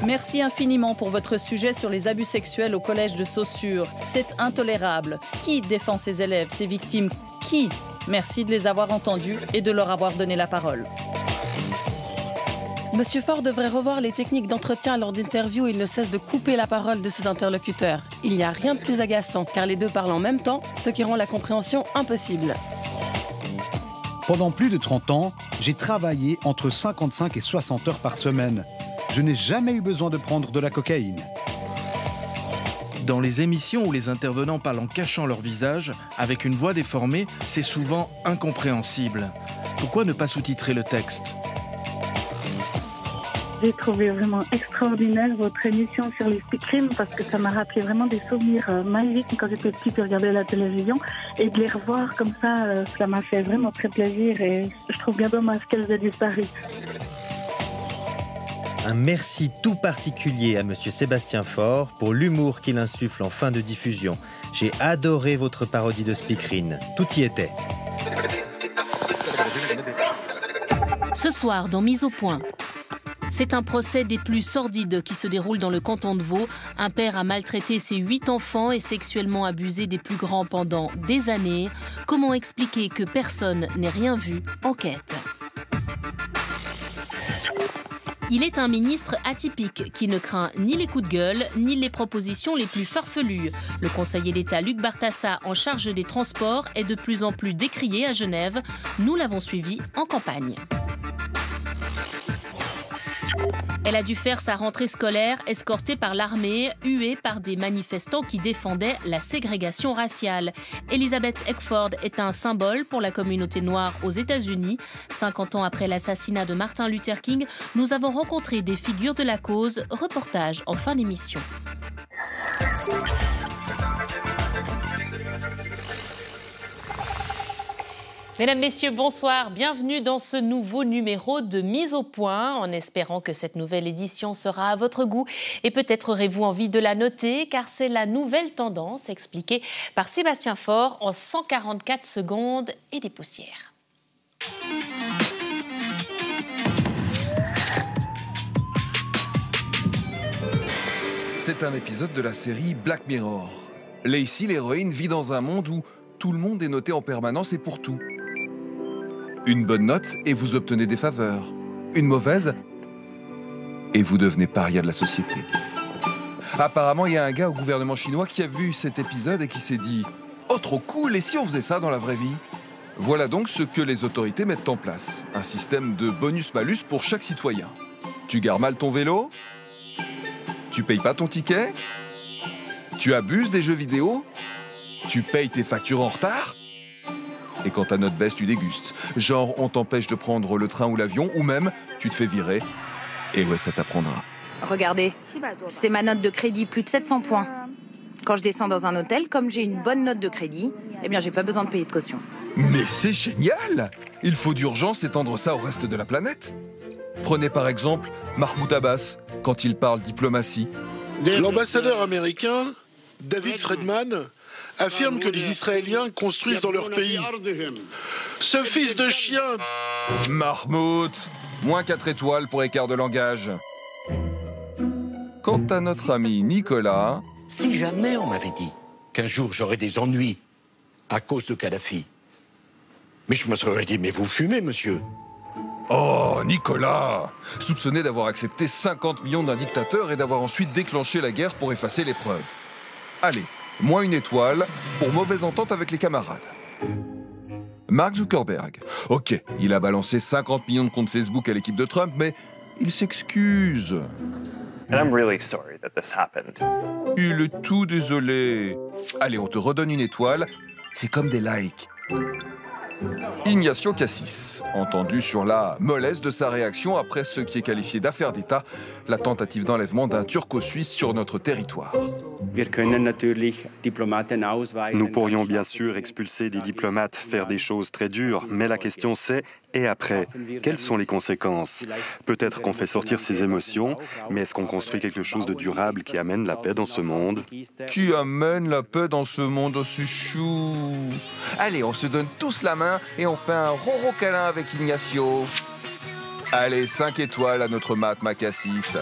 Merci infiniment pour votre sujet sur les abus sexuels au collège de Saussure. C'est intolérable. Qui défend ses élèves, ses victimes? Qui? Merci de les avoir entendus et de leur avoir donné la parole. Monsieur Faure devrait revoir les techniques d'entretien lors d'interviews où il ne cesse de couper la parole de ses interlocuteurs. Il n'y a rien de plus agaçant, car les deux parlent en même temps, ce qui rend la compréhension impossible. Pendant plus de 30 ans, j'ai travaillé entre 55 et 60 heures par semaine. Je n'ai jamais eu besoin de prendre de la cocaïne. Dans les émissions où les intervenants parlent en cachant leur visage, avec une voix déformée, c'est souvent incompréhensible. Pourquoi ne pas sous-titrer le texte ? J'ai trouvé vraiment extraordinaire votre émission sur les speed-crimes parce que ça m'a rappelé vraiment des souvenirs magiques quand j'étais petite et regardais la télévision. Et de les revoir comme ça m'a fait vraiment très plaisir et je trouve bien dommage qu'elles aient disparu. Un merci tout particulier à Monsieur Sébastien Faure pour l'humour qu'il insuffle en fin de diffusion. J'ai adoré votre parodie de Speakerine. Tout y était. Ce soir, dans Mise au point, c'est un procès des plus sordides qui se déroule dans le canton de Vaud. Un père a maltraité ses 8 enfants et sexuellement abusé des plus grands pendant des années. Comment expliquer que personne n'ait rien vu? Enquête. Il est un ministre atypique qui ne craint ni les coups de gueule, ni les propositions les plus farfelues. Le conseiller d'État Luc Bartassa, en charge des transports, est de plus en plus décrié à Genève. Nous l'avons suivi en campagne. Elle a dû faire sa rentrée scolaire escortée par l'armée, huée par des manifestants qui défendaient la ségrégation raciale. Elizabeth Eckford est un symbole pour la communauté noire aux États-Unis. 50 ans après l'assassinat de Martin Luther King, nous avons rencontré des figures de la cause. Reportage en fin d'émission. Mesdames, Messieurs, bonsoir. Bienvenue dans ce nouveau numéro de Mise au point, en espérant que cette nouvelle édition sera à votre goût. Et peut-être aurez-vous envie de la noter, car c'est la nouvelle tendance expliquée par Sébastien Faure en 144 secondes et des poussières. C'est un épisode de la série Black Mirror. Lacey, l'héroïne, vit dans un monde où tout le monde est noté en permanence et pour tout. Une bonne note et vous obtenez des faveurs. Une mauvaise et vous devenez paria de la société. Apparemment, il y a un gars au gouvernement chinois qui a vu cet épisode et qui s'est dit « Oh, trop cool, et si on faisait ça dans la vraie vie ?» Voilà donc ce que les autorités mettent en place. Un système de bonus-malus pour chaque citoyen. Tu gares mal ton vélo? Tu payes pas ton ticket? Tu abuses des jeux vidéo? Tu payes tes factures en retard? Et quand ta note baisse, tu dégustes. Genre, on t'empêche de prendre le train ou l'avion, ou même, tu te fais virer. Et ouais, ça t'apprendra. Regardez, c'est ma note de crédit, plus de 700 points. Quand je descends dans un hôtel, comme j'ai une bonne note de crédit, eh bien, j'ai pas besoin de payer de caution. Mais c'est génial! Il faut d'urgence étendre ça au reste de la planète. Prenez par exemple Mahmoud Abbas, quand il parle diplomatie. L'ambassadeur américain, David Friedman, affirme que les Israéliens construisent dans leur pays. Ce fils de chien! Mahmoud, moins 4 étoiles pour écart de langage. Quant à notre ami Nicolas... Si jamais on m'avait dit qu'un jour j'aurais des ennuis à cause de Kadhafi, mais je me serais dit, mais vous fumez, monsieur. Oh, Nicolas! Soupçonné d'avoir accepté 50 millions d'un dictateur et d'avoir ensuite déclenché la guerre pour effacer les preuves. Allez, moins 1 étoile pour mauvaise entente avec les camarades. Mark Zuckerberg. Ok, il a balancé 50 millions de comptes Facebook à l'équipe de Trump, mais il s'excuse. Il est tout désolé. Allez, on te redonne 1 étoile. C'est comme des likes. Ignacio Cassis, entendu sur la mollesse de sa réaction après ce qui est qualifié d'affaire d'État, la tentative d'enlèvement d'un Turco-Suisse sur notre territoire. Nous pourrions bien sûr expulser des diplomates, faire des choses très dures, mais la question c'est, et après, quelles sont les conséquences? Peut-être qu'on fait sortir ses émotions, mais est-ce qu'on construit quelque chose de durable qui amène la paix dans ce monde? Qui amène la paix dans ce monde aussi chou? Allez, on se donne tous la main et on fait un roro câlin avec Ignacio. Allez, 5 étoiles à notre Mahatma Cassis.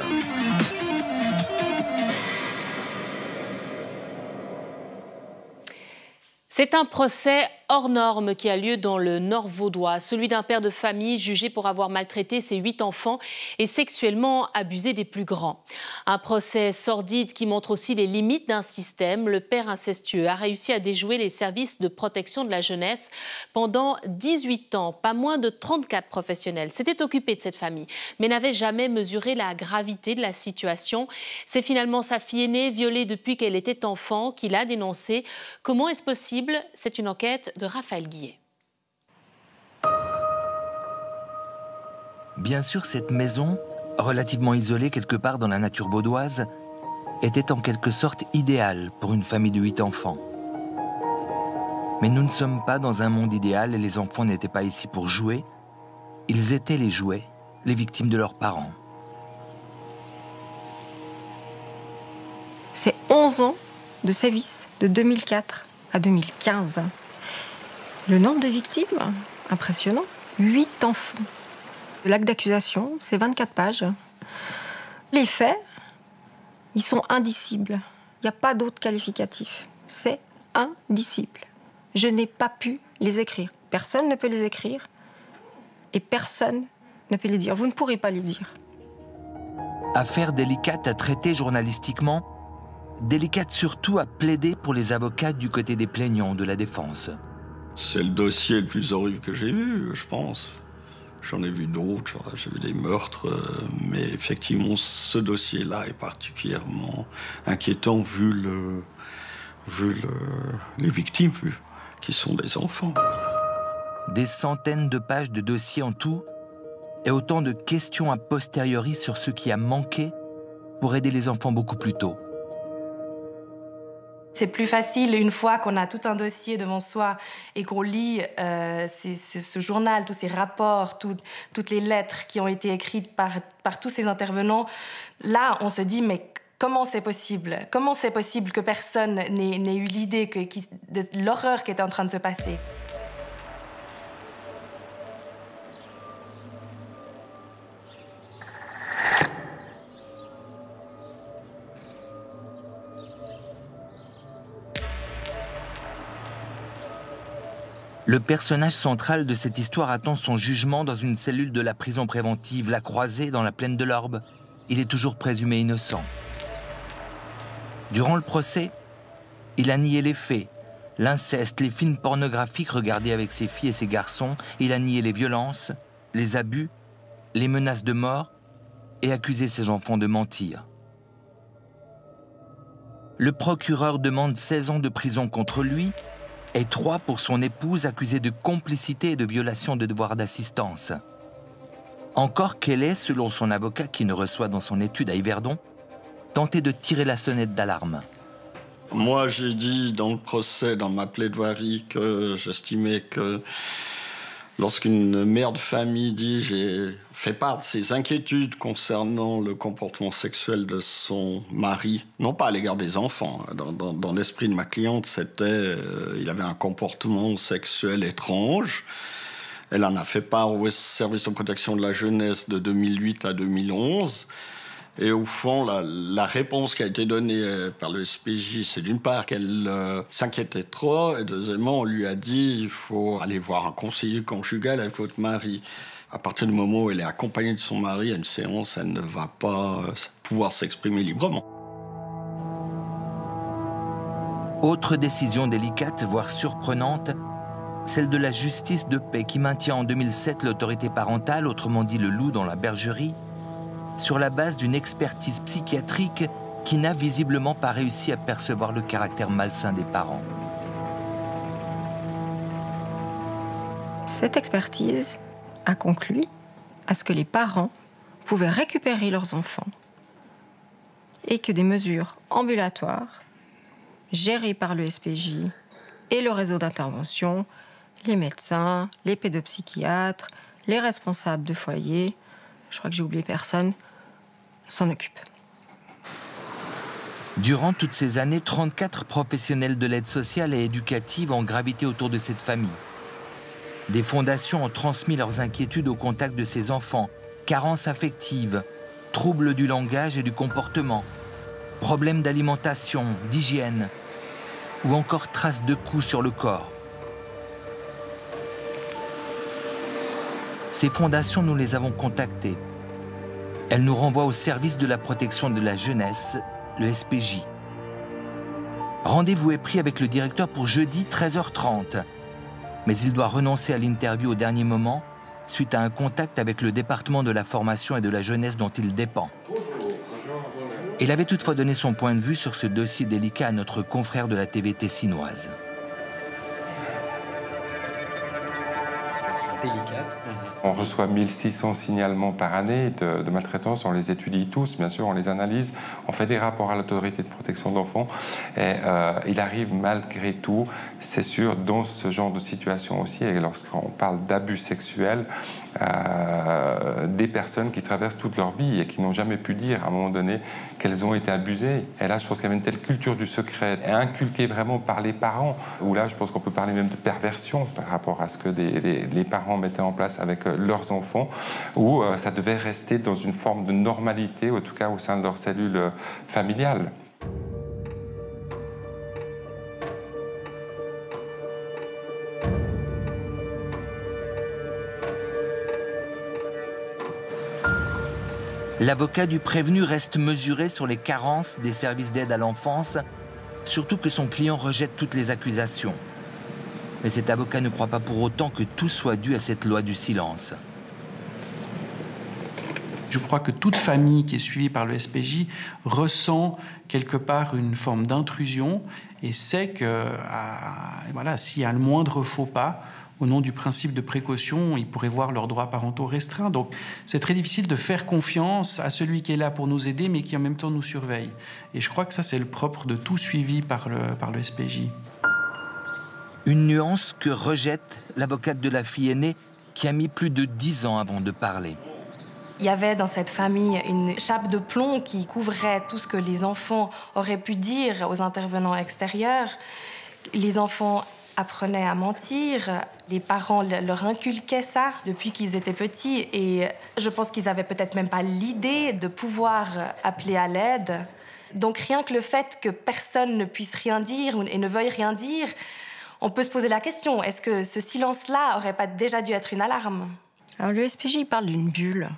C'est un procès hors norme qui a lieu dans le Nord vaudois, celui d'un père de famille jugé pour avoir maltraité ses 8 enfants et sexuellement abusé des plus grands. Un procès sordide qui montre aussi les limites d'un système. Le père incestueux a réussi à déjouer les services de protection de la jeunesse pendant 18 ans. Pas moins de 34 professionnels s'étaient occupés de cette famille, mais n'avaient jamais mesuré la gravité de la situation. C'est finalement sa fille aînée, violée depuis qu'elle était enfant, qui l'a dénoncé. Comment est-ce possible ? C'est une enquête de Raphaël Guillet. Bien sûr, cette maison, relativement isolée quelque part dans la nature vaudoise, était en quelque sorte idéale pour une famille de 8 enfants. Mais nous ne sommes pas dans un monde idéal et les enfants n'étaient pas ici pour jouer. Ils étaient les jouets, les victimes de leurs parents. C'est 11 ans de sévices, de 2004 à 2015. Le nombre de victimes, impressionnant, 8 enfants. L'acte d'accusation, c'est 24 pages. Les faits, ils sont indicibles. Il n'y a pas d'autre qualificatif. C'est indicible. Je n'ai pas pu les écrire. Personne ne peut les écrire et personne ne peut les dire. Vous ne pourrez pas les dire. Affaire délicate à traiter journalistiquement, délicate surtout à plaider pour les avocats du côté des plaignants de la défense. C'est le dossier le plus horrible que j'ai vu, je pense. J'en ai vu d'autres, j'ai vu des meurtres, mais effectivement, ce dossier-là est particulièrement inquiétant vu les victimes, qui sont des enfants. Des centaines de pages de dossiers en tout, et autant de questions a posteriori sur ce qui a manqué pour aider les enfants beaucoup plus tôt. C'est plus facile une fois qu'on a tout un dossier devant soi et qu'on lit ce journal, tous ces rapports, toutes les lettres qui ont été écrites par tous ces intervenants. Là, on se dit, mais comment c'est possible ? Comment c'est possible que personne n'ait eu l'idée de l'horreur qui était en train de se passer ? Le personnage central de cette histoire attend son jugement dans une cellule de la prison préventive, la Croisée, dans la plaine de l'Orbe. Il est toujours présumé innocent. Durant le procès, il a nié les faits, l'inceste, les films pornographiques regardés avec ses filles et ses garçons. Il a nié les violences, les abus, les menaces de mort et accusé ses enfants de mentir. Le procureur demande 16 ans de prison contre lui et 3 pour son épouse accusée de complicité et de violation de devoir d'assistance. Encore qu'elle ait, selon son avocat qui ne reçoit dans son étude à Yverdon, tenté de tirer la sonnette d'alarme. Moi, j'ai dit dans le procès, dans ma plaidoirie, que j'estimais que lorsqu'une mère de famille dit « j'ai fait part de ses inquiétudes concernant le comportement sexuel de son mari », non pas à l'égard des enfants, dans l'esprit de ma cliente, c'était il avait un comportement sexuel étrange. Elle en a fait part au service de protection de la jeunesse de 2008 à 2011. Et au fond, la réponse qui a été donnée par le SPJ, c'est d'une part qu'elle s'inquiétait trop, et deuxièmement, on lui a dit il faut aller voir un conseiller conjugal avec votre mari. À partir du moment où elle est accompagnée de son mari à une séance, elle ne va pas pouvoir s'exprimer librement. Autre décision délicate, voire surprenante, celle de la justice de paix qui maintient en 2007 l'autorité parentale, autrement dit le loup dans la bergerie, sur la base d'une expertise psychiatrique qui n'a visiblement pas réussi à percevoir le caractère malsain des parents. Cette expertise a conclu à ce que les parents pouvaient récupérer leurs enfants et que des mesures ambulatoires gérées par le SPJ et le réseau d'intervention, les médecins, les pédopsychiatres, les responsables de foyer, je crois que j'ai oublié personne, s'en occupent. Durant toutes ces années, 34 professionnels de l'aide sociale et éducative ont gravité autour de cette famille. Des fondations ont transmis leurs inquiétudes au contact de ces enfants, carences affectives, troubles du langage et du comportement, problèmes d'alimentation, d'hygiène, ou encore traces de coups sur le corps. Ces fondations, nous les avons contactées. Elles nous renvoient au service de la protection de la jeunesse, le SPJ. Rendez-vous est pris avec le directeur pour jeudi 13h30. Mais il doit renoncer à l'interview au dernier moment suite à un contact avec le département de la formation et de la jeunesse dont il dépend. Il avait toutefois donné son point de vue sur ce dossier délicat à notre confrère de la TV tessinoise. Délicate. On reçoit 1600 signalements par année de maltraitance, on les étudie tous, bien sûr, on les analyse, on fait des rapports à l'autorité de protection de l'enfant et il arrive malgré tout, c'est sûr, dans ce genre de situation aussi, et lorsqu'on parle d'abus sexuels, des personnes qui traversent toute leur vie et qui n'ont jamais pu dire à un moment donné qu'elles ont été abusées. Et là, je pense qu'il y avait une telle culture du secret inculquée vraiment par les parents, où là, je pense qu'on peut parler même de perversion par rapport à ce que les parents mettaient en place avec leurs enfants, où ça devait rester dans une forme de normalité, en tout cas au sein de leur cellule familiale. L'avocat du prévenu reste mesuré sur les carences des services d'aide à l'enfance, surtout que son client rejette toutes les accusations. Mais cet avocat ne croit pas pour autant que tout soit dû à cette loi du silence. Je crois que toute famille qui est suivie par le SPJ ressent quelque part une forme d'intrusion et sait que voilà, s'il y a le moindre faux pas, au nom du principe de précaution, ils pourraient voir leurs droits parentaux restreints. Donc c'est très difficile de faire confiance à celui qui est là pour nous aider, mais qui en même temps nous surveille. Et je crois que ça, c'est le propre de tout suivi par le SPJ. Une nuance que rejette l'avocate de la fille aînée qui a mis plus de 10 ans avant de parler. Il y avait dans cette famille une chape de plomb qui couvrait tout ce que les enfants auraient pu dire aux intervenants extérieurs. Les enfants apprenaient à mentir, les parents leur inculquaient ça depuis qu'ils étaient petits et je pense qu'ils avaient peut-être même pas l'idée de pouvoir appeler à l'aide. Donc rien que le fait que personne ne puisse rien dire et ne veuille rien dire, on peut se poser la question, est-ce que ce silence-là aurait pas déjà dû être une alarme? Alors le SPJ il parle d'une bulle.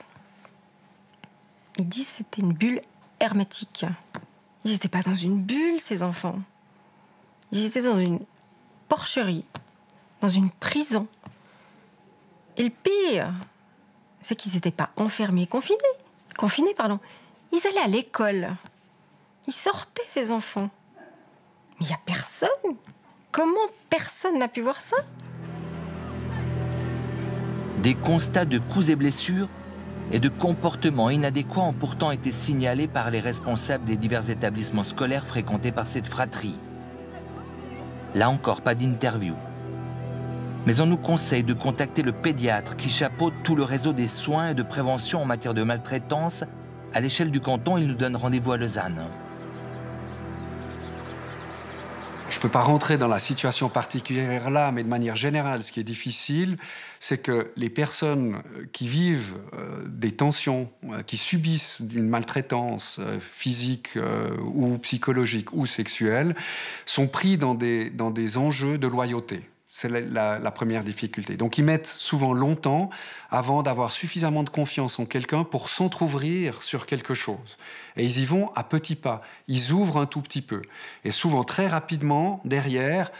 Il dit que c'était une bulle hermétique. Ils n'étaient pas dans une bulle, ces enfants. Ils étaient dans une porcherie, dans une prison. Et le pire, c'est qu'ils n'étaient pas enfermés, confinés. Ils allaient à l'école. Ils sortaient, ces enfants. Mais il n'y a personne. Comment personne n'a pu voir ça? Des constats de coups et blessures et de comportements inadéquats ont pourtant été signalés par les responsables des divers établissements scolaires fréquentés par cette fratrie. Là encore, pas d'interview. Mais on nous conseille de contacter le pédiatre qui chapeaute tout le réseau des soins et de prévention en matière de maltraitance. À l'échelle du canton, il nous donne rendez-vous à Lausanne. Je ne peux pas rentrer dans la situation particulière là, mais de manière générale, ce qui est difficile, c'est que les personnes qui vivent des tensions, qui subissent une maltraitance physique ou psychologique ou sexuelle, sont pris dans des enjeux de loyauté. C'est la première difficulté. Donc ils mettent souvent longtemps avant d'avoir suffisamment de confiance en quelqu'un pour s'entrouvrir sur quelque chose. Et ils y vont à petits pas. Ils ouvrent un tout petit peu. Et souvent, très rapidement, derrière,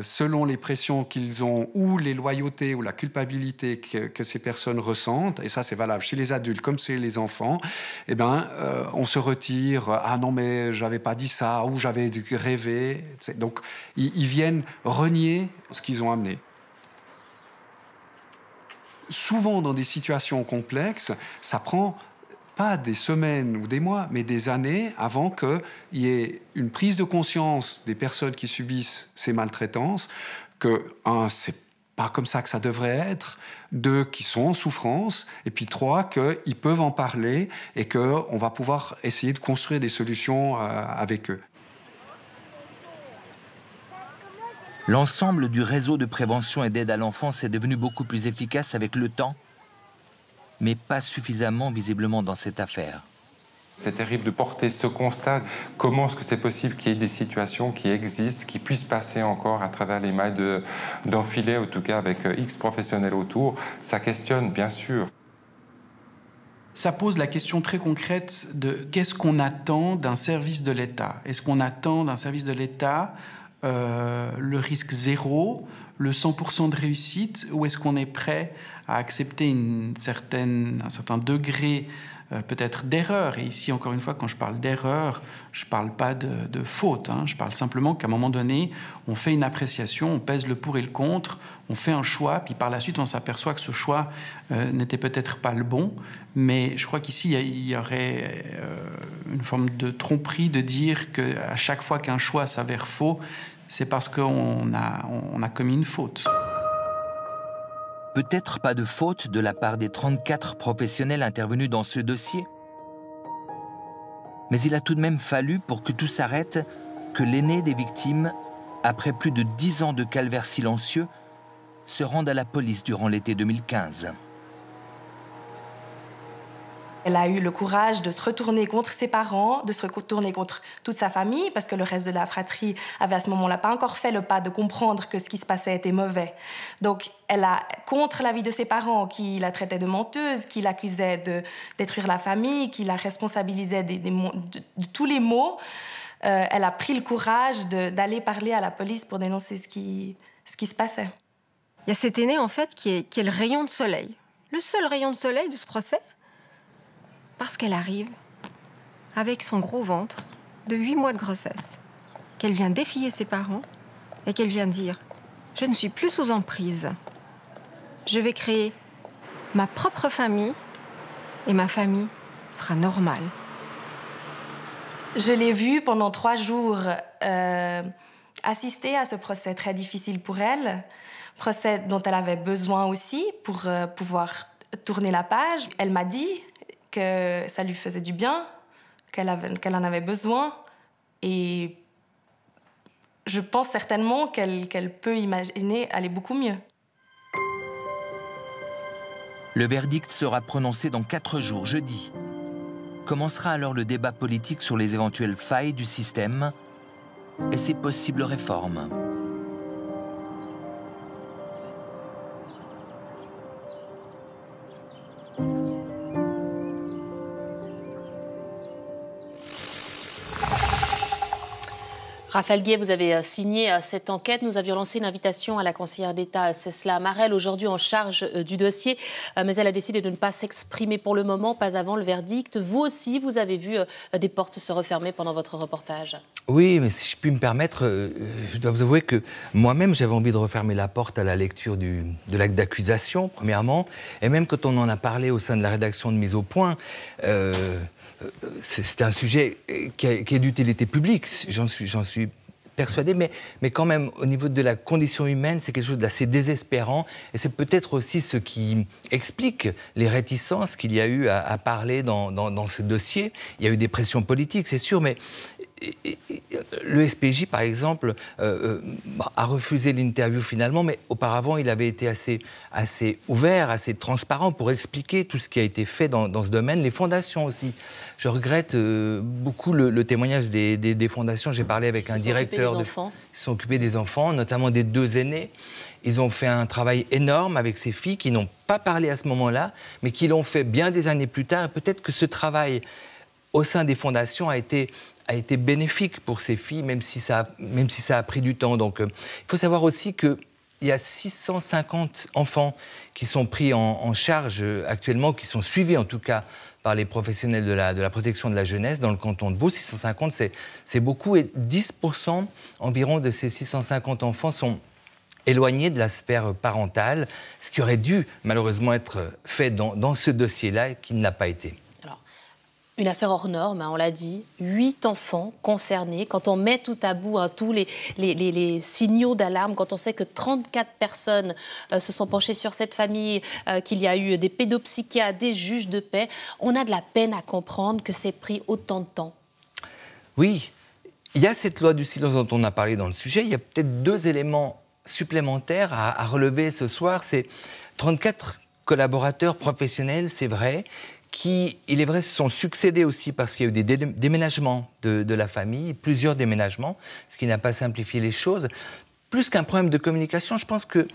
selon les pressions qu'ils ont ou les loyautés ou la culpabilité que ces personnes ressentent, et ça c'est valable chez les adultes comme chez les enfants, eh ben, on se retire. « Ah non, mais j'avais pas dit ça » ou « j'avais rêvé ». Donc, ils viennent renier ce qu'ils ont amené. Souvent, dans des situations complexes, ça prend pas des semaines ou des mois, mais des années avant qu'il y ait une prise de conscience des personnes qui subissent ces maltraitances, que, c'est pas comme ça que ça devrait être, 2, qui sont en souffrance, et puis 3, qu'ils peuvent en parler et qu'on va pouvoir essayer de construire des solutions avec eux. L'ensemble du réseau de prévention et d'aide à l'enfance est devenu beaucoup plus efficace avec le temps, mais pas suffisamment visiblement dans cette affaire. C'est terrible de porter ce constat. Comment est-ce que c'est possible qu'il y ait des situations qui existent, qui puissent passer encore à travers les mailles d'un filet, en tout cas avec X professionnels autour? Ça questionne, bien sûr. Ça pose la question très concrète de qu'est-ce qu'on attend d'un service de l'État? Est-ce qu'on attend d'un service de l'État le risque zéro, le 100% de réussite, ou est-ce qu'on est prêt à accepter un certain degré peut-être d'erreur? Et ici, encore une fois, quand je parle d'erreur, je ne parle pas de faute. Je parle simplement qu'à un moment donné, on fait une appréciation, on pèse le pour et le contre, on fait un choix, puis par la suite, on s'aperçoit que ce choix n'était peut-être pas le bon. Mais je crois qu'ici, il y aurait une forme de tromperie de dire qu'à chaque fois qu'un choix s'avère faux, c'est parce qu'on a commis une faute. Peut-être pas de faute de la part des 34 professionnels intervenus dans ce dossier. Mais il a tout de même fallu, pour que tout s'arrête, que l'aîné des victimes, après plus de 10 ans de calvaire silencieux, se rende à la police durant l'été 2015. Elle a eu le courage de se retourner contre ses parents, de se retourner contre toute sa famille, parce que le reste de la fratrie avait à ce moment-là pas encore fait le pas de comprendre que ce qui se passait était mauvais. Donc, elle a, contre l'avis de ses parents, qui la traitaient de menteuse, qui l'accusaient de détruire la famille, qui la responsabilisaient de tous les maux, elle a pris le courage d'aller parler à la police pour dénoncer ce qui se passait. Il y a cet aîné, en fait, qui est le rayon de soleil. Le seul rayon de soleil de ce procès. Parce qu'elle arrive avec son gros ventre de 8 mois de grossesse, qu'elle vient défier ses parents et qu'elle vient dire « Je ne suis plus sous emprise. Je vais créer ma propre famille et ma famille sera normale. » Je l'ai vue pendant 3 jours assister à ce procès très difficile pour elle, procès dont elle avait besoin aussi pour pouvoir tourner la page. Elle m'a dit que ça lui faisait du bien, qu'elle en avait besoin. Et je pense certainement qu'elle peut imaginer aller beaucoup mieux. Le verdict sera prononcé dans 4 jours, jeudi. Commencera alors le débat politique sur les éventuelles failles du système et ses possibles réformes. Raphaël Guay, vous avez signé cette enquête. Nous avions lancé une invitation à la conseillère d'État Cécile Marel, aujourd'hui en charge du dossier, mais elle a décidé de ne pas s'exprimer pour le moment, pas avant le verdict. Vous aussi, vous avez vu des portes se refermer pendant votre reportage. Oui, mais si je puis me permettre, je dois vous avouer que moi-même, j'avais envie de refermer la porte à la lecture de l'acte d'accusation, premièrement, et même quand on en a parlé au sein de la rédaction de Mise au Point, c'est un sujet qui est d'utilité publique, j'en suis persuadé, mais quand même, au niveau de la condition humaine, c'est quelque chose d'assez désespérant, et c'est peut-être aussi ce qui explique les réticences qu'il y a eu à parler dans ce dossier. Il y a eu des pressions politiques, c'est sûr, mais le SPJ, par exemple, a refusé l'interview finalement, mais auparavant, il avait été assez ouvert, assez transparent pour expliquer tout ce qui a été fait dans ce domaine. Les fondations aussi. Je regrette beaucoup le témoignage des fondations. J'ai parlé avec un directeur. Ils se sont occupés des enfants, notamment des 2 aînés. Ils ont fait un travail énorme avec ces filles qui n'ont pas parlé à ce moment-là, mais qui l'ont fait bien des années plus tard. Et peut-être que ce travail au sein des fondations a été bénéfique pour ces filles, même si ça a pris du temps. Donc, il faut savoir aussi qu'il y a 650 enfants qui sont pris en charge actuellement, qui sont suivis en tout cas par les professionnels de la protection de la jeunesse dans le canton de Vaud. 650, c'est beaucoup, et 10% environ de ces 650 enfants sont éloignés de la sphère parentale, ce qui aurait dû malheureusement être fait dans ce dossier-là et qui ne l'a pas été. Une affaire hors norme, hein, on l'a dit, 8 enfants concernés. Quand on met tout à bout, hein, tous les signaux d'alarme, quand on sait que 34 personnes se sont penchées sur cette famille, qu'il y a eu des pédopsychiatres, des juges de paix, on a de la peine à comprendre que c'est pris autant de temps. Oui, il y a cette loi du silence dont on a parlé dans le sujet. Il y a peut-être 2 éléments supplémentaires à relever ce soir. C'est 34 collaborateurs professionnels, c'est vrai, qui, il est vrai, se sont succédés aussi parce qu'il y a eu des déménagements de la famille, plusieurs déménagements, ce qui n'a pas simplifié les choses. Plus qu'un problème de communication, je pense qu'il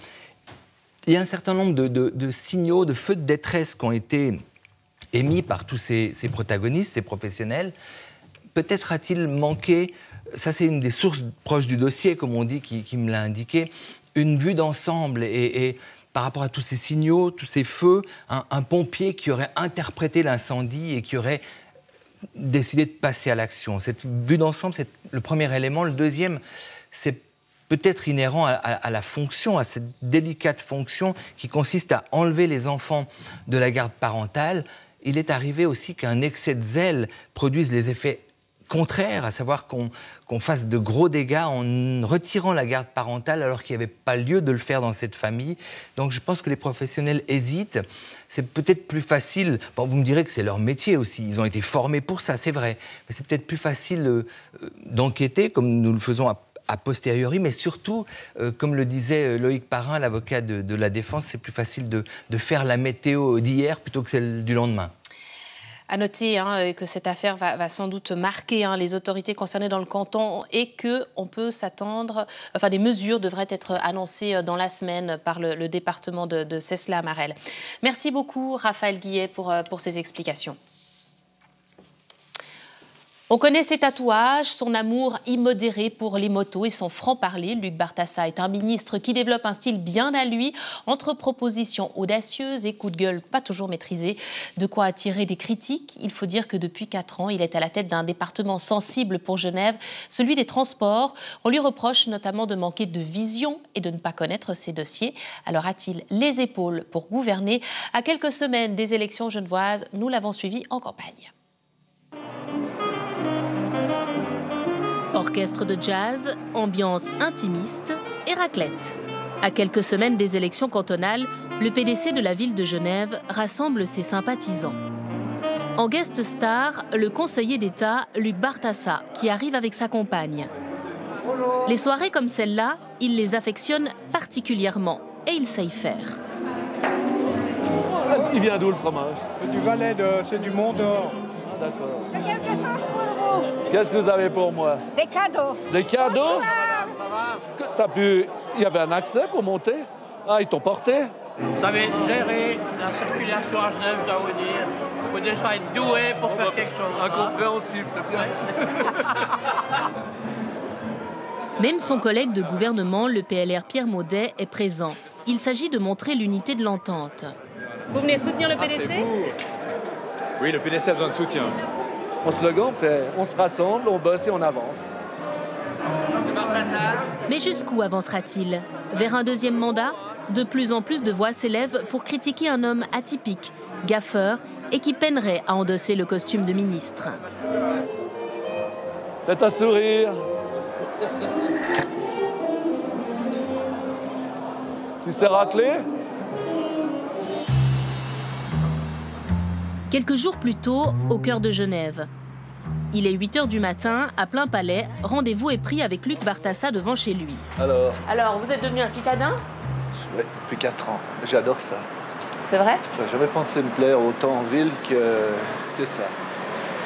y a un certain nombre de signaux, de feux de détresse qui ont été émis par tous ces protagonistes, ces professionnels. Peut-être a-t-il manqué, ça c'est une des sources proches du dossier, comme on dit, qui me l'a indiqué, une vue d'ensemble et par rapport à tous ces signaux, tous ces feux, un pompier qui aurait interprété l'incendie et qui aurait décidé de passer à l'action. Cette vue d'ensemble, c'est le premier élément. Le deuxième, c'est peut-être inhérent à la fonction, à cette délicate fonction qui consiste à enlever les enfants de la garde parentale. Il est arrivé aussi qu'un excès de zèle produise les effets contraire, à savoir qu'on fasse de gros dégâts en retirant la garde parentale alors qu'il n'y avait pas lieu de le faire dans cette famille. Donc je pense que les professionnels hésitent. C'est peut-être plus facile, bon, vous me direz que c'est leur métier aussi, ils ont été formés pour ça, c'est vrai, mais c'est peut-être plus facile d'enquêter, comme nous le faisons a posteriori, mais surtout, comme le disait Loïc Parrain, l'avocat de la défense, c'est plus facile de faire la météo d'hier plutôt que celle du lendemain. À noter que cette affaire va sans doute marquer les autorités concernées dans le canton et qu'on peut s'attendre, enfin des mesures devraient être annoncées dans la semaine par le département de Cesles-la-Marelle. Merci beaucoup Raphaël Guillet pour ces explications. On connaît ses tatouages, son amour immodéré pour les motos et son franc-parler. Luc Bartassa est un ministre qui développe un style bien à lui, entre propositions audacieuses et coups de gueule pas toujours maîtrisés. De quoi attirer des critiques. Il faut dire que depuis 4 ans, il est à la tête d'un département sensible pour Genève, celui des transports. On lui reproche notamment de manquer de vision et de ne pas connaître ses dossiers. Alors a-t-il les épaules pour gouverner? À quelques semaines des élections genevoises, nous l'avons suivi en campagne. Orchestre de jazz, ambiance intimiste et raclette. À quelques semaines des élections cantonales, le PDC de la ville de Genève rassemble ses sympathisants. En guest star, le conseiller d'État Luc Bartassa, qui arrive avec sa compagne. Les soirées comme celle-là, il les affectionne particulièrement et il sait y faire. Il vient d'où le fromage? Du Valais, c'est du Mont d'Or. Ah, d'accord. J'ai quelque chose pour vous. Qu'est-ce que vous avez pour moi? Des cadeaux. Des cadeaux? Ça va. T'as pu... Il y avait un accès pour monter? Ah, ils t'ont porté? Vous savez, gérer la circulation à Genève, je dois vous dire, il faut déjà être doué pour faire quelque chose. Incompréhensible, c'est bien. Même son collègue de gouvernement, le PLR Pierre Maudet, est présent. Il s'agit de montrer l'unité de l'entente. Vous venez soutenir le PDC? Oui, le PDC a besoin de soutien. Mon slogan, c'est « On se rassemble, on bosse et on avance ». Mais jusqu'où avancera-t-il? Vers un deuxième mandat? De plus en plus de voix s'élèvent pour critiquer un homme atypique, gaffeur, et qui peinerait à endosser le costume de ministre. Faites un sourire. Tu sais racler? Quelques jours plus tôt, au cœur de Genève. Il est 8 h du matin, à plein palais. Rendez-vous est pris avec Luc Bartassa devant chez lui. Alors, vous êtes devenu un citadin? Oui, depuis 4 ans. J'adore ça. C'est vrai? J'aurais jamais pensé me plaire autant en ville que ça.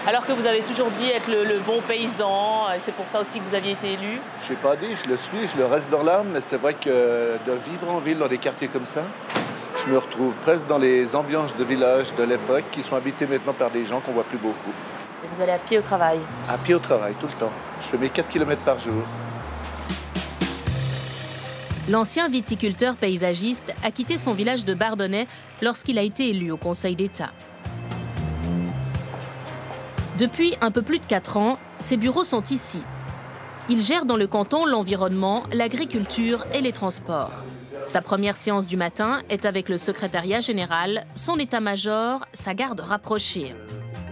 Alors que vous avez toujours dit être le bon paysan, c'est pour ça aussi que vous aviez été élu? Je n'ai pas dit, je le suis, je le reste dans l'âme, mais c'est vrai que de vivre en ville dans des quartiers comme ça, je me retrouve presque dans les ambiances de village de l'époque qui sont habités maintenant par des gens qu'on ne voit plus beaucoup. Et vous allez à pied au travail? À pied au travail, tout le temps. Je fais mes 4 km par jour. L'ancien viticulteur paysagiste a quitté son village de Bardonnay lorsqu'il a été élu au Conseil d'État. Depuis un peu plus de 4 ans, ses bureaux sont ici. Il gère dans le canton l'environnement, l'agriculture et les transports. Sa première séance du matin est avec le secrétariat général, son état-major, sa garde rapprochée.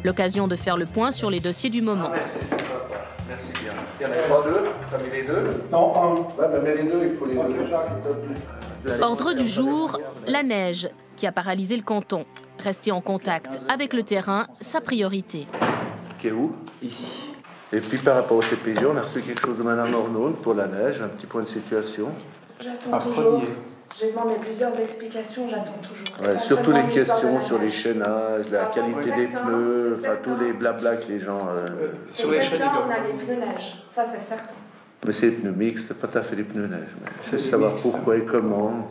L'occasion de faire le point sur les dossiers du moment. Merci, c'est sympa. Merci bien. Il n'y en a pas deux? T'as mis les deux? Non, un. Ouais, mais les deux, il faut les deux. Ordre du jour, la neige qui a paralysé le canton. Rester en contact avec le terrain, sa priorité. Qui est où? Ici. Et puis par rapport au TPG, on a reçu quelque chose de Madame Ornaud pour la neige, un petit point de situation. J'attends toujours. J'ai demandé plusieurs explications, j'attends toujours. Ouais, surtout les questions sur les chaînages, la qualité des pneus, enfin tous les blabla que les gens... Sur les chaînes, on a les pneus neige, ça c'est certain. Mais c'est les pneus mixtes, pas tout à fait les pneus neige. C'est savoir pourquoi et comment.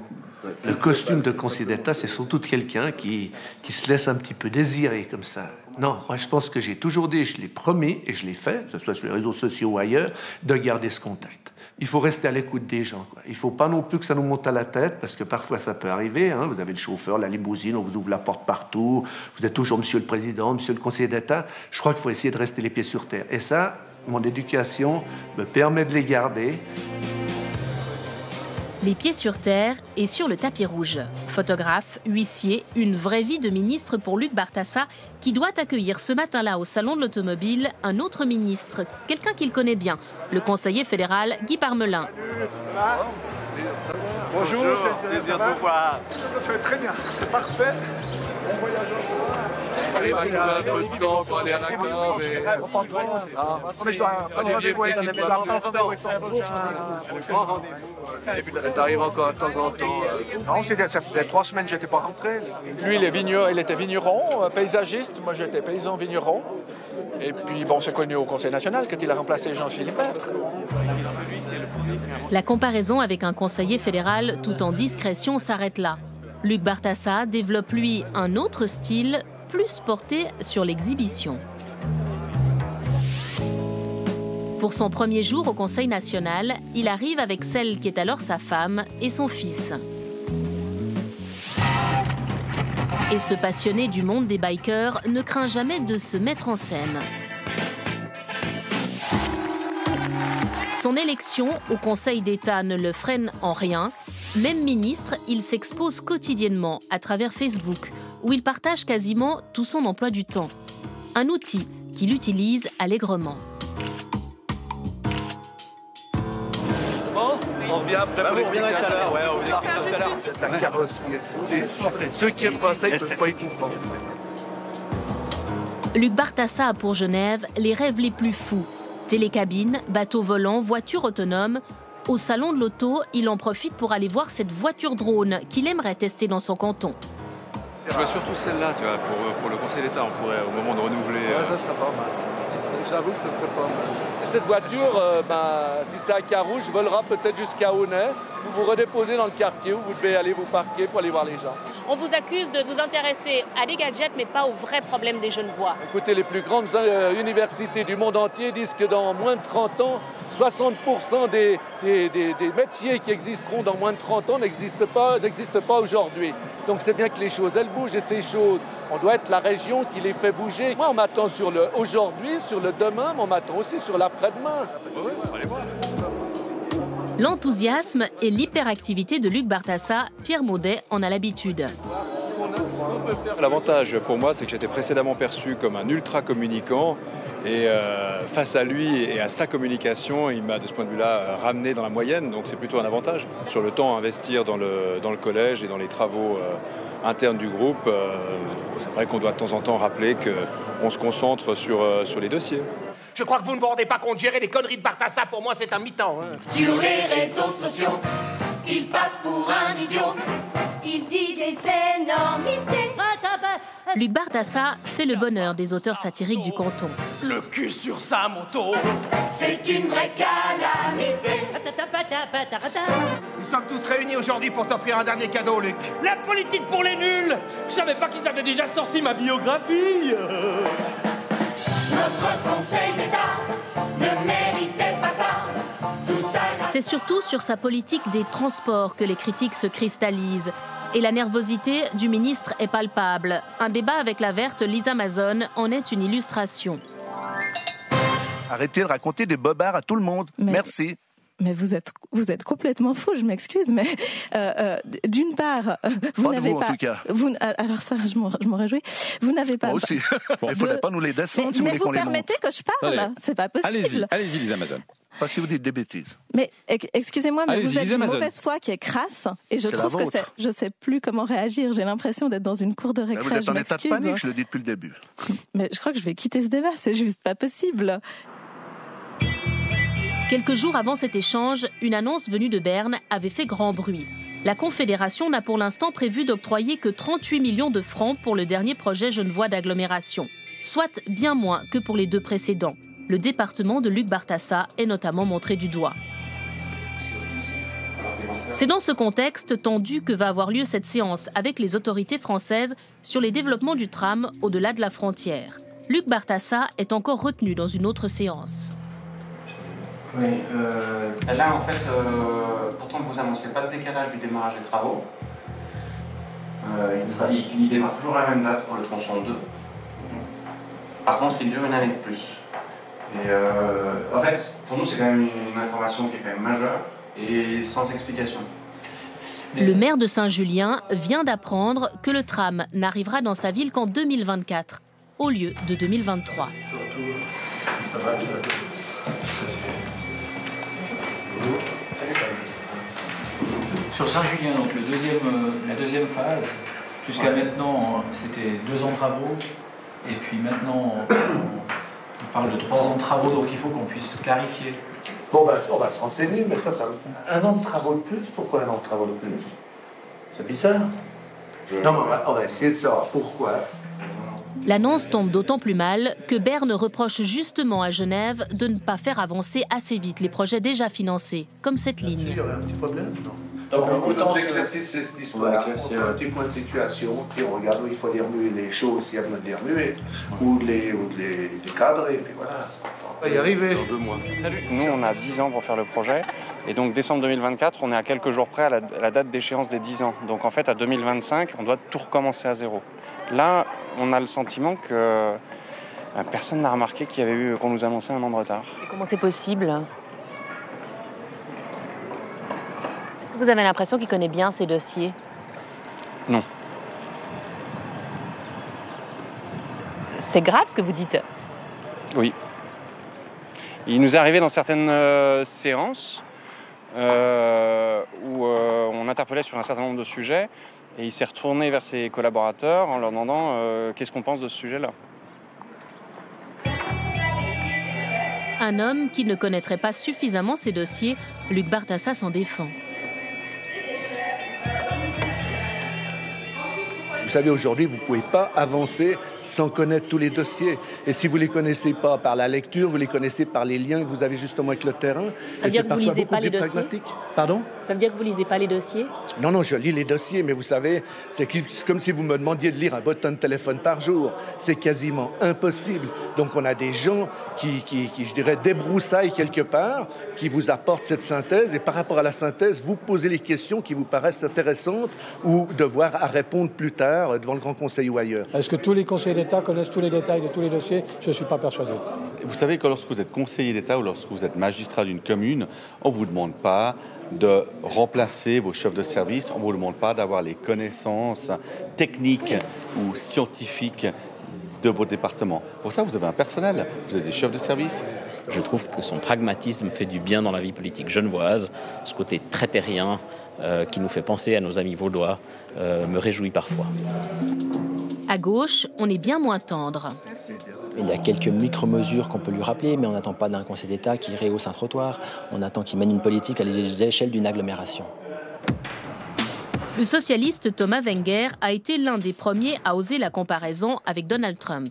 Le costume de conseiller d'État, c'est surtout quelqu'un qui se laisse un petit peu désirer comme ça. Non, moi je pense que j'ai toujours dit, je l'ai promis et je l'ai fait, que ce soit sur les réseaux sociaux ou ailleurs, de garder ce contact. Il faut rester à l'écoute des gens, quoi. Il ne faut pas non plus que ça nous monte à la tête, parce que parfois ça peut arriver. Hein. Vous avez le chauffeur, la limousine, on vous ouvre la porte partout. Vous êtes toujours Monsieur le Président, Monsieur le Conseiller d'État. Je crois qu'il faut essayer de rester les pieds sur terre. Et ça, mon éducation me permet de les garder. Les pieds sur terre et sur le tapis rouge. Photographe, huissier, une vraie vie de ministre pour Luc Bartassa, qui doit accueillir ce matin-là au Salon de l'Automobile un autre ministre, quelqu'un qu'il connaît bien, le conseiller fédéral Guy Parmelin. Bonjour, plaisir de vous voir. Ça va très bien, c'est parfait. Bon voyage Il va un peu de temps pour aller à la cave et... Mais je dois rendez-vous avec Et puis t'arrives encore de temps en temps. Non, ça faisait 3 semaines que je n'étais pas rentré. Lui, il était vigneron, paysagiste. Moi, j'étais paysan vigneron. Et puis, bon, on s'est connus au Conseil national quand il a remplacé Jean-Philippe Maître. La comparaison avec un conseiller fédéral tout en discrétion s'arrête là. Luc Bartassa développe, lui, un autre style, plus porté sur l'exhibition. Pour son premier jour au Conseil national, il arrive avec celle qui est alors sa femme et son fils. Et ce passionné du monde des bikers ne craint jamais de se mettre en scène. Son élection au Conseil d'État ne le freine en rien. Même ministre, il s'expose quotidiennement à travers Facebook, où il partage quasiment tout son emploi du temps. Un outil qu'il utilise allègrement. On revient après pour les tout à l'heure. Ouais, on vous explique tout à l'heure. La carrosserie et tout. Ceux qui aiment pas ça, ils ne peuvent pas y comprendre. Luc Bartassa a pour Genève les rêves les plus fous. Télécabine, bateau volant, voiture autonome. Au salon de l'auto, il en profite pour aller voir cette voiture drone qu'il aimerait tester dans son canton. Je vois surtout celle-là, tu vois, pour le Conseil d'État, on pourrait au moment de renouveler... Ça serait pas mal. J'avoue que ce serait pas mal. Cette voiture, si c'est à Carouge, volera peut-être jusqu'à Aunay. Vous vous redéposez dans le quartier où vous devez aller vous parquer pour aller voir les gens. On vous accuse de vous intéresser à des gadgets, mais pas aux vrais problèmes des Genevois. Écoutez, les plus grandes universités du monde entier disent que dans moins de 30 ans, 60% des métiers qui existeront dans moins de 30 ans n'existent pas aujourd'hui. Donc c'est bien que les choses, elles bougent, et ces choses, on doit être la région qui les fait bouger. Moi, on m'attend sur le aujourd'hui, sur le demain, mais on m'attend aussi sur l'après-demain. L'enthousiasme et l'hyperactivité de Luc Bartassa, Pierre Maudet en a l'habitude. L'avantage pour moi, c'est que j'étais précédemment perçu comme un ultra-communicant. Et face à lui et à sa communication, il m'a de ce point de vue-là ramené dans la moyenne. Donc c'est plutôt un avantage. Sur le temps à investir dans le collège et dans les travaux internes du groupe, c'est vrai qu'on doit de temps en temps rappeler qu'on se concentre sur les dossiers. Je crois que vous ne vous rendez pas compte, gérer les conneries de Bartassa, pour moi, c'est un mi-temps. Hein. Sur les réseaux sociaux, il passe pour un idiot. Il dit des énormités. Luc Bartassa fait le bonheur des auteurs satiriques du canton. Le cul sur sa moto, c'est une vraie calamité. Nous sommes tous réunis aujourd'hui pour t'offrir un dernier cadeau, Luc. La politique pour les nuls. Je savais pas qu'ils avaient déjà sorti ma biographie. Notre Conseil d'État ne méritait pas ça. Tout ça. C'est surtout sur sa politique des transports que les critiques se cristallisent. Et la nervosité du ministre est palpable. Un débat avec la verte Lisa Mazon en est une illustration. Arrêtez de raconter des bobards à tout le monde. Merci. Mais vous êtes complètement fou, je m'excuse, mais d'une part, vous n'avez pas... En tout cas. Alors ça, je m'en réjouis. Vous n'avez pas... Moi aussi. Il ne faudrait pas nous les descendre si vous voulez qu'on les monte. Mais vous permettez que je parle, c'est pas possible. Allez-y, Lisa Amazon. Pas si vous dites des bêtises. Mais excusez-moi, mais vous êtes une mauvaise foi qui est crasse, et je trouve que je sais plus comment réagir. J'ai l'impression d'être dans une cour de récré. Vous êtes en état de panique, je le dis depuis le début. Mais je crois que je vais quitter ce débat, c'est juste pas possible. Quelques jours avant cet échange, une annonce venue de Berne avait fait grand bruit. La Confédération n'a pour l'instant prévu d'octroyer que 38 millions de francs pour le dernier projet genevois d'agglomération, soit bien moins que pour les 2 précédents. Le département de Luc Bartassa est notamment montré du doigt. C'est dans ce contexte tendu que va avoir lieu cette séance avec les autorités françaises sur les développements du tram au-delà de la frontière. Luc Bartassa est encore retenu dans une autre séance. Oui, là en fait, pourtant vous annoncez pas de décalage du démarrage des travaux. Il démarre toujours à la même date pour le tronçon 2. Par contre, il dure une année de plus. Et en fait, pour nous, c'est quand même une information qui est quand même majeure et sans explication. Le maire de Saint-Julien vient d'apprendre que le tram n'arrivera dans sa ville qu'en 2024, au lieu de 2023. Sur Saint-Julien, donc la deuxième phase, jusqu'à maintenant, c'était 2 ans de travaux, et puis maintenant, on parle de 3 ans de travaux, donc il faut qu'on puisse clarifier. Bon, ben, on va se renseigner, mais ça, 1 an de travaux de plus, pourquoi 1 an de travaux de plus? C'est bizarre. Non, mais on va essayer de savoir pourquoi. L'annonce tombe d'autant plus mal que Berne reproche justement à Genève de ne pas faire avancer assez vite les projets déjà financés, comme cette ligne. Il y aurait un petit problème, non? Donc on peut éclaircir cette histoire, on fait un petit point de situation, puis on regarde où il faut les remuer les choses s'il y a besoin de les remuer, ou de les cadrer, puis voilà. On va y arriver. Dans 2 mois. Nous, on a 10 ans pour faire le projet, et donc décembre 2024, on est à quelques jours près à la date d'échéance des 10 ans. Donc en fait, à 2025, on doit tout recommencer à zéro. Là, on a le sentiment que personne n'a remarqué qu'on nous annonçait 1 an de retard. Et comment c'est possible ? Est-ce que vous avez l'impression qu'il connaît bien ces dossiers ? Non. C'est grave ce que vous dites. Oui. Il nous est arrivé dans certaines séances où on interpellait sur un certain nombre de sujets et il s'est retourné vers ses collaborateurs en leur demandant qu'est-ce qu'on pense de ce sujet-là. Un homme qui ne connaîtrait pas suffisamment ces dossiers, Luc Bartassa s'en défend. Vous savez, aujourd'hui, vous ne pouvez pas avancer sans connaître tous les dossiers. Et si vous ne les connaissez pas par la lecture, vous les connaissez par les liens que vous avez justement avec le terrain. Ça veut dire que vous ne lisez pas les dossiers ? Pardon ? Ça veut dire que vous ne lisez pas les dossiers ? Non, je lis les dossiers, mais vous savez, c'est comme si vous me demandiez de lire un bottin de téléphone par jour. C'est quasiment impossible. Donc on a des gens qui je dirais, débroussaillent quelque part, qui vous apportent cette synthèse, et par rapport à la synthèse, vous posez les questions qui vous paraissent intéressantes ou devoir à répondre plus tard devant le Grand Conseil ou ailleurs. Est-ce que tous les conseillers d'État connaissent tous les détails de tous les dossiers ? Je ne suis pas persuadé. Vous savez que lorsque vous êtes conseiller d'État ou lorsque vous êtes magistrat d'une commune, on ne vous demande pas de remplacer vos chefs de service, on ne vous demande pas d'avoir les connaissances techniques ou scientifiques de votre département. Pour ça, vous avez un personnel, vous avez des chefs de service. Je trouve que son pragmatisme fait du bien dans la vie politique genevoise. Ce côté très terrien qui nous fait penser à nos amis vaudois me réjouit parfois. À gauche, on est bien moins tendre. Il y a quelques micro-mesures qu'on peut lui rappeler, mais on n'attend pas d'un conseil d'État qui rehausse un trottoir. On attend qu'il mène une politique à l'échelle d'une agglomération. Le socialiste Thomas Wenger a été l'un des premiers à oser la comparaison avec Donald Trump.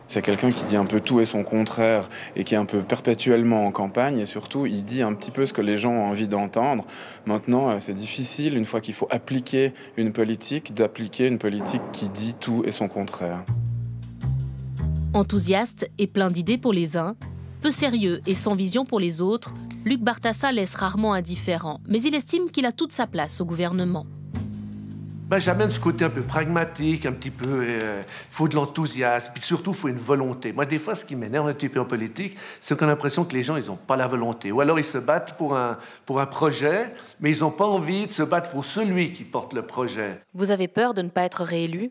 C'est quelqu'un qui dit un peu tout et son contraire et qui est un peu perpétuellement en campagne et surtout il dit un petit peu ce que les gens ont envie d'entendre. Maintenant, c'est difficile, une fois qu'il faut appliquer une politique, d'appliquer une politique qui dit tout et son contraire. Enthousiaste et plein d'idées pour les uns, peu sérieux et sans vision pour les autres, Luc Bartassa laisse rarement indifférent, mais il estime qu'il a toute sa place au gouvernement. Ben, j'amène ce côté un peu pragmatique, un petit peu... faut de l'enthousiasme, puis surtout, il faut une volonté. Moi, des fois, ce qui m'énerve un petit peu en politique, c'est qu'on a l'impression que les gens, ils n'ont pas la volonté. Ou alors, ils se battent pour un projet, mais ils n'ont pas envie de se battre pour celui qui porte le projet. Vous avez peur de ne pas être réélu?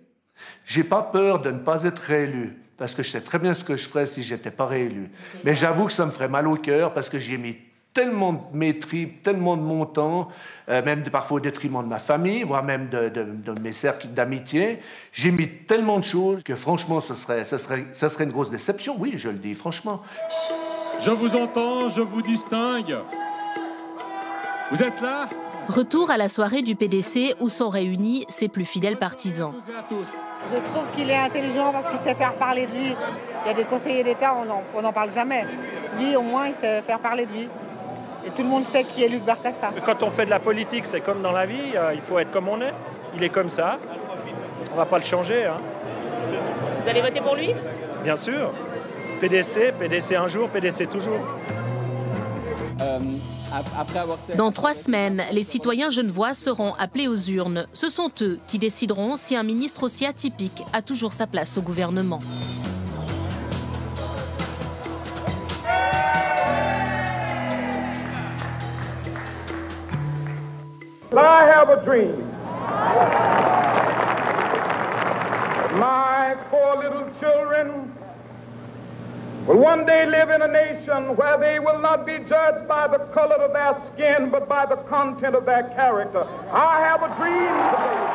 J'ai pas peur de ne pas être réélu, parce que je sais très bien ce que je ferais si je n'étais pas réélu. Mais j'avoue que ça me ferait mal au cœur, parce que j'y ai mis tellement de mépris, tellement de mon temps, même parfois au détriment de ma famille, voire même de mes cercles d'amitié. J'ai mis tellement de choses que franchement, ça serait une grosse déception. Oui, je le dis franchement. Je vous entends, je vous distingue. Vous êtes là? Retour à la soirée du PDC où sont réunis ses plus fidèles partisans. Je trouve qu'il est intelligent parce qu'il sait faire parler de lui. Il y a des conseillers d'État, on n'en parle jamais. Lui, au moins, il sait faire parler de lui. Et tout le monde sait qui est Luc Bartassa. Quand on fait de la politique, c'est comme dans la vie, il faut être comme on est. Il est comme ça. On ne va pas le changer. Hein. Vous allez voter pour lui? Bien sûr. PDC un jour, PDC toujours. Dans 3 semaines, les citoyens genevois seront appelés aux urnes. Ce sont eux qui décideront si un ministre aussi atypique a toujours sa place au gouvernement. I have a dream. My 4 little children will one day live in a nation where they will not be judged by the color of their skin, but by the content of their character. I have a dream today.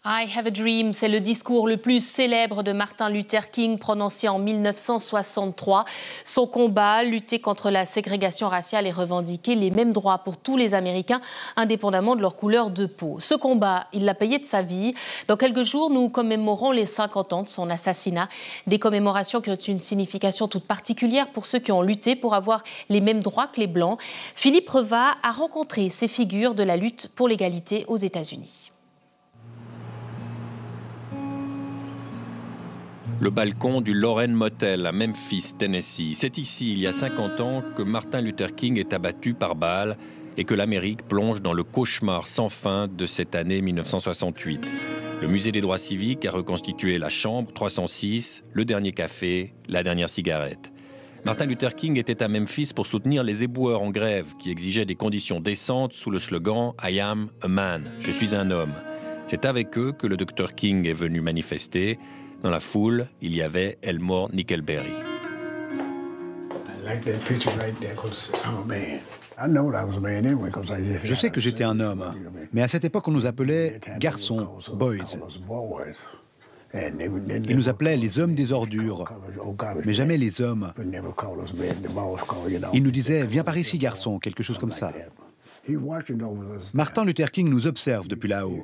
I have a dream, c'est le discours le plus célèbre de Martin Luther King prononcé en 1963. Son combat, lutter contre la ségrégation raciale et revendiquer les mêmes droits pour tous les Américains, indépendamment de leur couleur de peau. Ce combat, il l'a payé de sa vie. Dans quelques jours, nous commémorons les 50 ans de son assassinat. Des commémorations qui ont une signification toute particulière pour ceux qui ont lutté pour avoir les mêmes droits que les Blancs. Philippe Reva a rencontré ces figures de la lutte pour l'égalité aux États-Unis. Le balcon du Lorraine Motel à Memphis, Tennessee. C'est ici, il y a 50 ans, que Martin Luther King est abattu par balle et que l'Amérique plonge dans le cauchemar sans fin de cette année 1968. Le Musée des droits civiques a reconstitué la chambre 306, le dernier café, la dernière cigarette. Martin Luther King était à Memphis pour soutenir les éboueurs en grève qui exigeaient des conditions décentes sous le slogan « I am a man », je suis un homme. C'est avec eux que le Dr King est venu manifester. Dans la foule, il y avait Elmore Nickelberry. Je sais que j'étais un homme, mais à cette époque, on nous appelait garçons, boys. Ils nous appelaient les hommes des ordures, mais jamais les hommes. Ils nous disaient « Viens par ici, garçon », quelque chose comme ça. Martin Luther King nous observe depuis là-haut.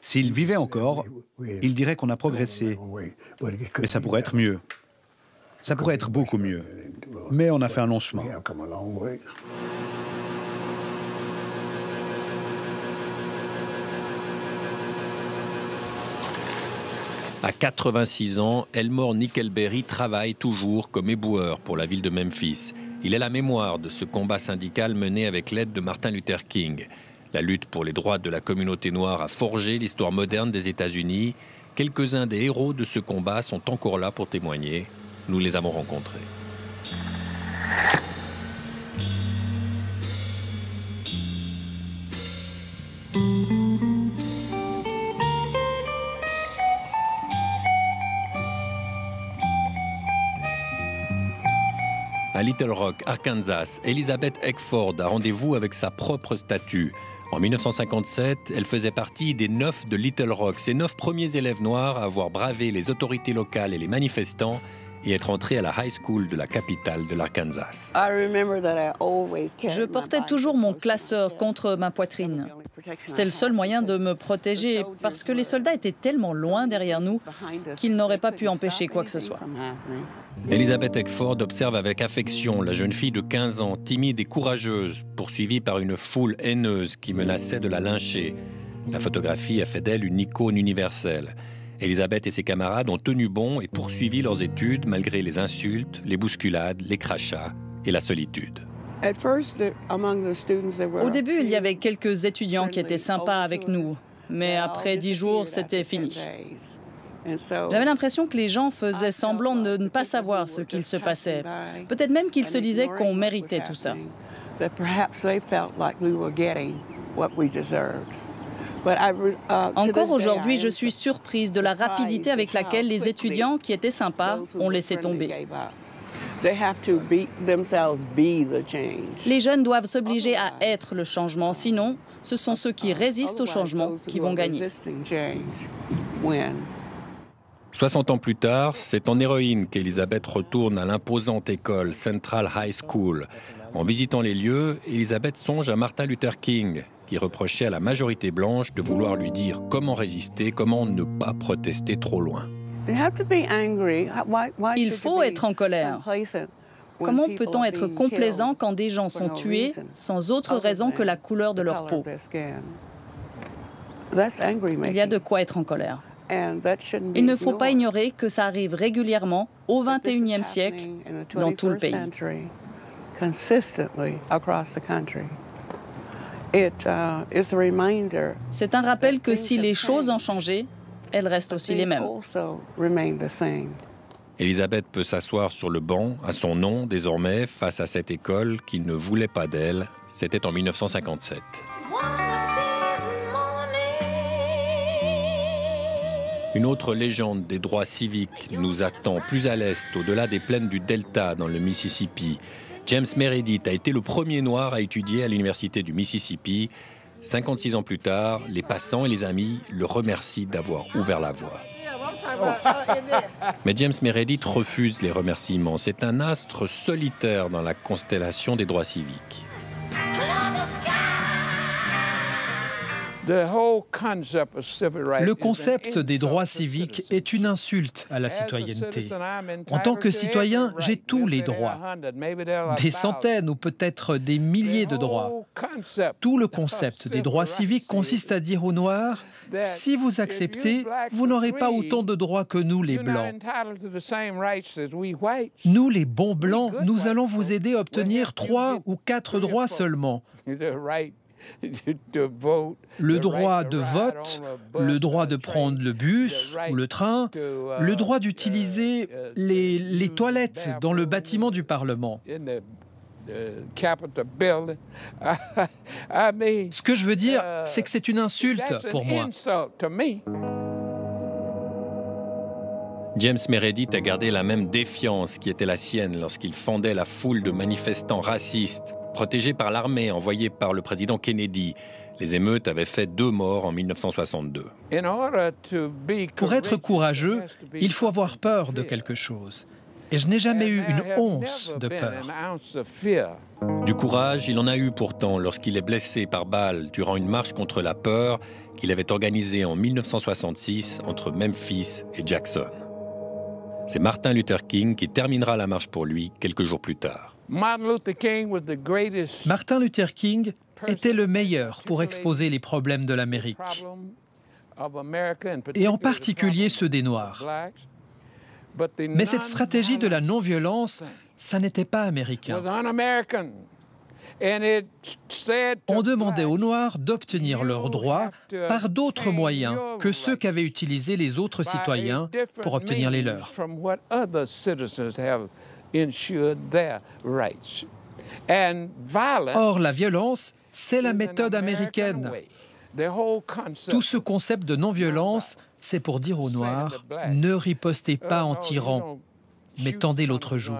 S'il vivait encore, il dirait qu'on a progressé. Mais ça pourrait être mieux. Ça pourrait être beaucoup mieux. Mais on a fait un long chemin. À 86 ans, Elmore Nickelberry travaille toujours comme éboueur pour la ville de Memphis. Il est la mémoire de ce combat syndical mené avec l'aide de Martin Luther King. La lutte pour les droits de la communauté noire a forgé l'histoire moderne des États-Unis. Quelques-uns des héros de ce combat sont encore là pour témoigner. Nous les avons rencontrés. À Little Rock, Arkansas, Elizabeth Eckford a rendez-vous avec sa propre statue. En 1957, elle faisait partie des 9 de Little Rock, ces 9 premiers élèves noirs à avoir bravé les autorités locales et les manifestants et être entrés à la high school de la capitale de l'Arkansas. Je portais toujours mon classeur contre ma poitrine. C'était le seul moyen de me protéger parce que les soldats étaient tellement loin derrière nous qu'ils n'auraient pas pu empêcher quoi que ce soit. Elizabeth Eckford observe avec affection la jeune fille de 15 ans, timide et courageuse, poursuivie par une foule haineuse qui menaçait de la lyncher. La photographie a fait d'elle une icône universelle. Elizabeth et ses camarades ont tenu bon et poursuivi leurs études malgré les insultes, les bousculades, les crachats et la solitude. Au début, il y avait quelques étudiants qui étaient sympas avec nous, mais après 10 jours, c'était fini. J'avais l'impression que les gens faisaient semblant de ne pas savoir ce qu'il se passait. Peut-être même qu'ils se disaient qu'on méritait tout ça. Encore aujourd'hui, je suis surprise de la rapidité avec laquelle les étudiants qui étaient sympas ont laissé tomber. Les jeunes doivent s'obliger à être le changement, sinon ce sont ceux qui résistent au changement qui vont gagner. 60 ans plus tard, c'est en héroïne qu'Elizabeth retourne à l'imposante école Central High School. En visitant les lieux, Elizabeth songe à Martin Luther King, qui reprochait à la majorité blanche de vouloir lui dire comment résister, comment ne pas protester trop loin. Il faut être en colère. Comment peut-on être complaisant quand des gens sont tués sans autre raison que la couleur de leur peau? Il y a de quoi être en colère. Il ne faut pas ignorer que ça arrive régulièrement au XXIe siècle dans tout le pays. C'est un rappel que si les choses ont changé, elles restent aussi les mêmes. Elizabeth peut s'asseoir sur le banc, à son nom désormais, face à cette école qui ne voulait pas d'elle. C'était en 1957. Une autre légende des droits civiques nous attend plus à l'est, au-delà des plaines du Delta, dans le Mississippi. James Meredith a été le premier noir à étudier à l'université du Mississippi. 56 ans plus tard, les passants et les amis le remercient d'avoir ouvert la voie. Mais James Meredith refuse les remerciements. C'est un astre solitaire dans la constellation des droits civiques. Le concept des droits civiques est une insulte à la citoyenneté. En tant que citoyen, j'ai tous les droits. Des centaines ou peut-être des milliers de droits. Tout le concept des droits civiques consiste à dire aux Noirs: si vous acceptez, vous n'aurez pas autant de droits que nous, les Blancs. Nous, les bons Blancs, nous allons vous aider à obtenir 3 ou 4 droits seulement. Le droit de vote, le droit de prendre le bus ou le train, le droit d'utiliser les toilettes dans le bâtiment du Parlement. Ce que je veux dire, c'est que c'est une insulte pour moi. James Meredith a gardé la même défiance qui était la sienne lorsqu'il fendait la foule de manifestants racistes, protégés par l'armée envoyée par le président Kennedy. Les émeutes avaient fait 2 morts en 1962. Pour être courageux, il faut avoir peur de quelque chose. Et je n'ai jamais eu une once de peur. Du courage, il en a eu pourtant lorsqu'il est blessé par balle durant une marche contre la peur qu'il avait organisée en 1966 entre Memphis et Jackson. C'est Martin Luther King qui terminera la marche pour lui quelques jours plus tard. Martin Luther King était le meilleur pour exposer les problèmes de l'Amérique, et en particulier ceux des Noirs. Mais cette stratégie de la non-violence, ça n'était pas américain. On demandait aux Noirs d'obtenir leurs droits par d'autres moyens que ceux qu'avaient utilisés les autres citoyens pour obtenir les leurs. Or, la violence, c'est la méthode américaine. Tout ce concept de non-violence, c'est pour dire aux Noirs, ne ripostez pas en tirant, mais tendez l'autre joue.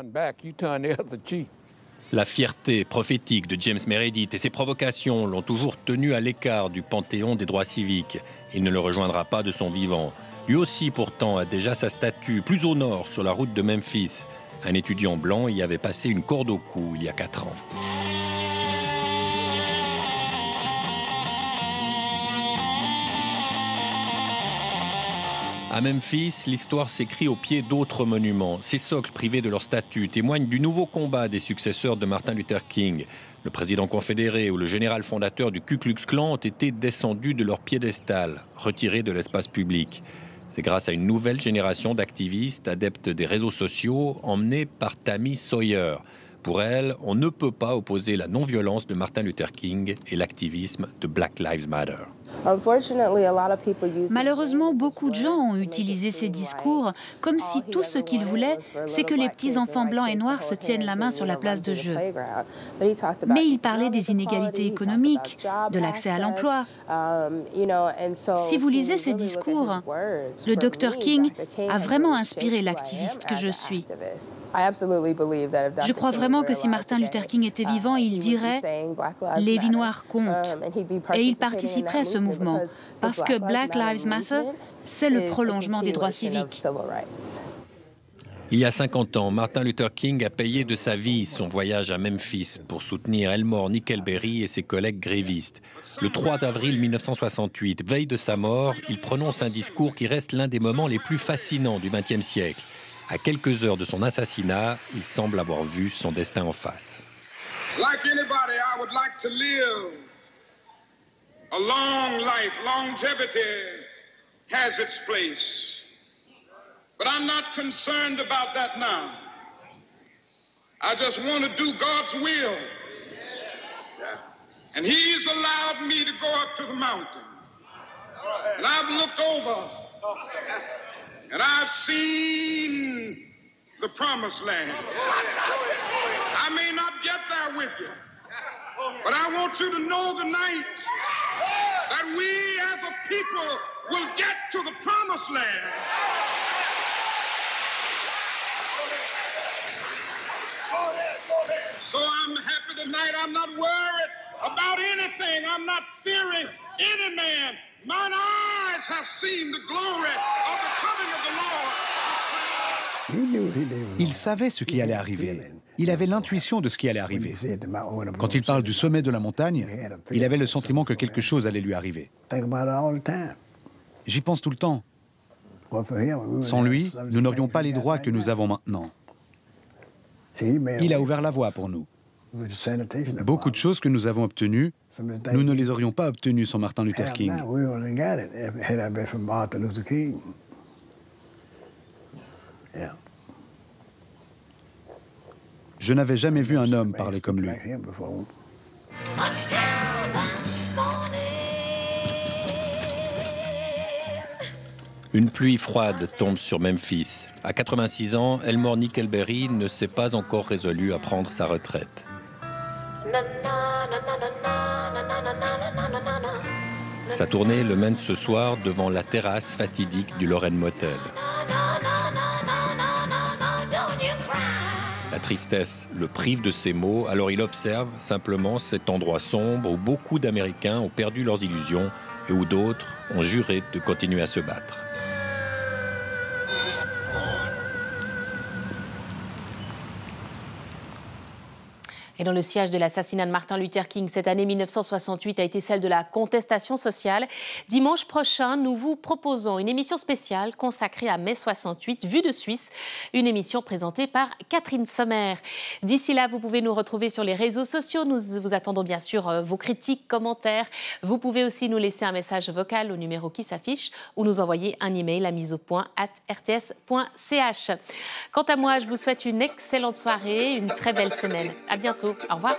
La fierté prophétique de James Meredith et ses provocations l'ont toujours tenu à l'écart du panthéon des droits civiques. Il ne le rejoindra pas de son vivant. Lui aussi, pourtant, a déjà sa statue plus au nord, sur la route de Memphis. Un étudiant blanc y avait passé une corde au cou il y a 4 ans. À Memphis, l'histoire s'écrit au pied d'autres monuments. Ces socles privés de leur statut témoignent du nouveau combat des successeurs de Martin Luther King. Le président confédéré ou le général fondateur du Ku Klux Klan ont été descendus de leur piédestal, retirés de l'espace public. C'est grâce à une nouvelle génération d'activistes adeptes des réseaux sociaux emmenés par Tammy Sawyer. Pour elle, on ne peut pas opposer la non-violence de Martin Luther King et l'activisme de Black Lives Matter. Malheureusement, beaucoup de gens ont utilisé ces discours comme si tout ce qu'ils voulaient, c'est que les petits enfants blancs et noirs se tiennent la main sur la place de jeu. Mais il parlait des inégalités économiques, de l'accès à l'emploi. Si vous lisez ces discours, le Dr King a vraiment inspiré l'activiste que je suis. Je crois vraiment que si Martin Luther King était vivant, il dirait « Les vies noires comptent » et il participerait à ce mouvement, parce que Black Lives Matter, c'est le prolongement des droits civiques. Il y a 50 ans, Martin Luther King a payé de sa vie son voyage à Memphis pour soutenir Elmore Nickelberry et ses collègues grévistes. Le 3 avril 1968, veille de sa mort, il prononce un discours qui reste l'un des moments les plus fascinants du XXe siècle. À quelques heures de son assassinat, il semble avoir vu son destin en face. Like anybody, I would like to live a long life. Longevity has its place. But I'm not concerned about that now. I just want to do God's will. And He's allowed me to go up to the mountain. And I've looked over and I've seen the promised land. I may not get there with you, but I want you to know tonight that we as a people will get to the promised land. So I'm happy tonight. I'm not worried about anything. I'm not fearing any man. Mine eyes have seen the glory of the coming of the Lord. Il savait ce qui allait arriver. Il avait l'intuition de ce qui allait arriver. Quand il parle du sommet de la montagne, il avait le sentiment que quelque chose allait lui arriver. J'y pense tout le temps. Sans lui, nous n'aurions pas les droits que nous avons maintenant. Il a ouvert la voie pour nous. Beaucoup de choses que nous avons obtenues, nous ne les aurions pas obtenues sans Martin Luther King. Je n'avais jamais vu un homme parler comme lui. Une pluie froide tombe sur Memphis. À 86 ans, Elmore Nickelberry ne s'est pas encore résolu à prendre sa retraite. Sa tournée le mène ce soir devant la terrasse fatidique du Lorraine Motel. La tristesse le prive de ses mots, alors il observe simplement cet endroit sombre où beaucoup d'Américains ont perdu leurs illusions et où d'autres ont juré de continuer à se battre. Et dans le sillage de l'assassinat de Martin Luther King, cette année 1968 a été celle de la contestation sociale. Dimanche prochain, nous vous proposons une émission spéciale consacrée à mai 68, Vue de Suisse, une émission présentée par Catherine Sommer. D'ici là, vous pouvez nous retrouver sur les réseaux sociaux. Nous vous attendons bien sûr vos critiques, commentaires. Vous pouvez aussi nous laisser un message vocal au numéro qui s'affiche ou nous envoyer un email à miseaupoint@rts.ch. Quant à moi, je vous souhaite une excellente soirée, une très belle semaine. À bientôt. Au revoir.